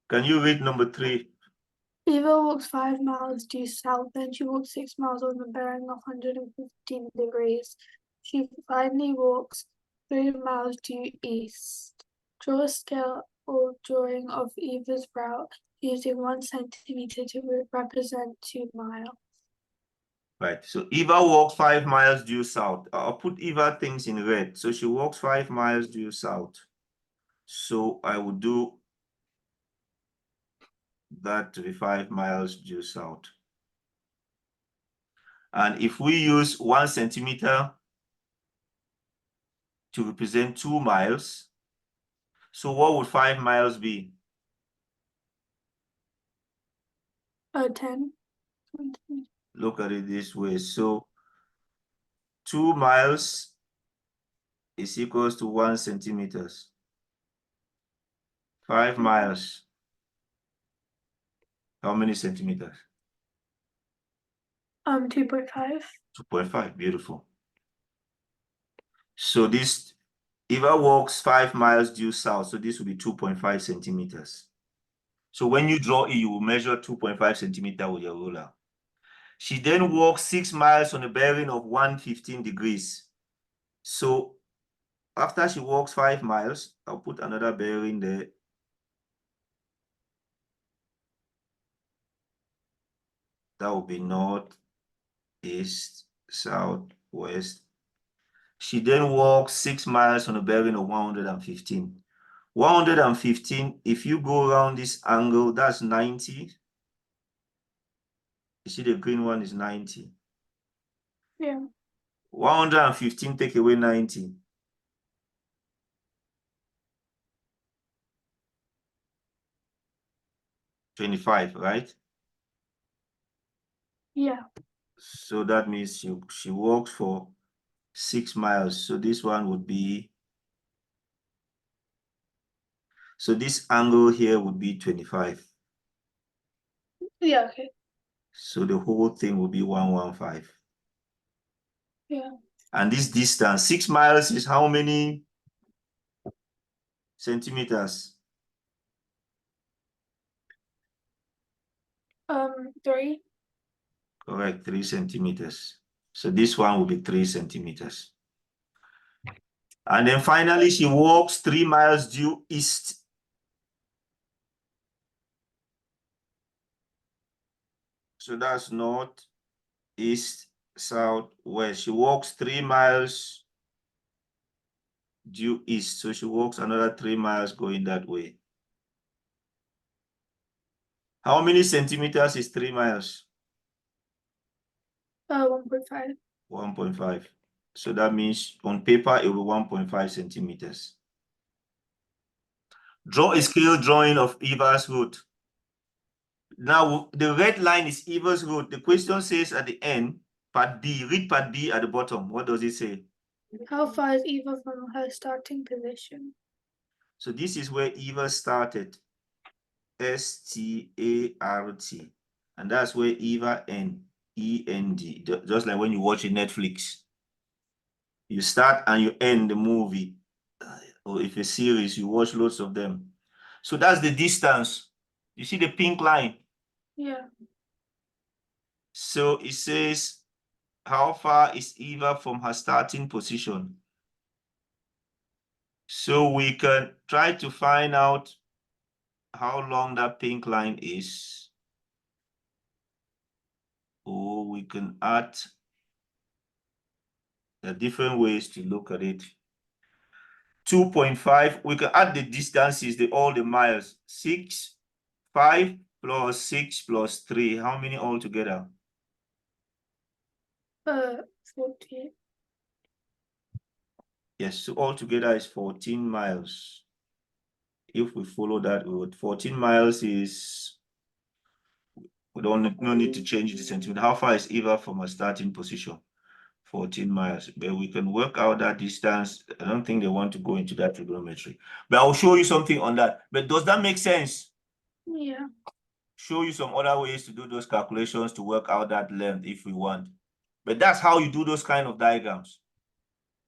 Can you read number 3? Eva walks 5 miles due south, then she walks 6 miles on the bearing 115 degrees. She finally walks 3 miles due east. Draw a scale or drawing of Eva's route using 1 centimeter to represent 2 miles. Right, so Eva walks 5 miles due south. I'll put Eva things in red. So she walks 5 miles due south. So I will do that to be 5 miles due south. And if we use 1 centimeter to represent 2 miles, so what would 5 miles be? 10. Look at it this way. So 2 miles is equals to 1 centimeters. 5 miles. How many centimeters? 2.5. 2.5. Beautiful. So this, Eva walks 5 miles due south. So this will be 2.5 centimeters. So when you draw it, you will measure 2.5 centimeters with your ruler. She then walks 6 miles on a bearing of 115 degrees. So after she walks 5 miles, I'll put another bearing there. That will be north, east, south, west. She then walks 6 miles on a bearing of 115. 115, if you go around this angle, that's 90. You see the green one is 90. Yeah. 115 take away 90. 25, right? Yeah. So that means she walks for 6 miles. So this one would be, so this angle here would be 25. Yeah, okay. So the whole thing will be 115. Yeah. And this distance, 6 miles is how many centimeters? 3. Correct, 3 centimeters. So this one will be 3 centimeters. And then finally, she walks 3 miles due east. So that's north, east, south, west. She walks 3 miles due east. So she walks another 3 miles going that way. How many centimeters is 3 miles? 1.5. 1.5. So that means on paper, it will be 1.5 centimeters. Draw a scale drawing of Eva's route. Now, the red line is Eva's route. The question says at the end, part B, read part B at the bottom. What does it say? How far is Eva from her starting position? So this is where Eva started. S-T-A-R-T. And that's where Eva end. E-N-D. Just like when you watch a Netflix. You start and you end the movie. Or if a series, you watch lots of them. So that's the distance. You see the pink line? Yeah. So it says, how far is Eva from her starting position? So we can try to find out how long that pink line is. Or we can add the different ways to look at it. 2.5, we can add the distances, all the miles. 6, 5 plus 6 plus 3. How many altogether? 14. Yes, so altogether is 14 miles. If we follow that route, 14 miles is, we don't no need to change the centimeter. How far is Eva from her starting position? 14 miles. But we can work out that distance. I don't think they want to go into that trigonometry. But I'll show you something on that. But does that make sense? Yeah. Show you some other ways to do those calculations to work out that length if we want. But that's how you do those kind of diagrams.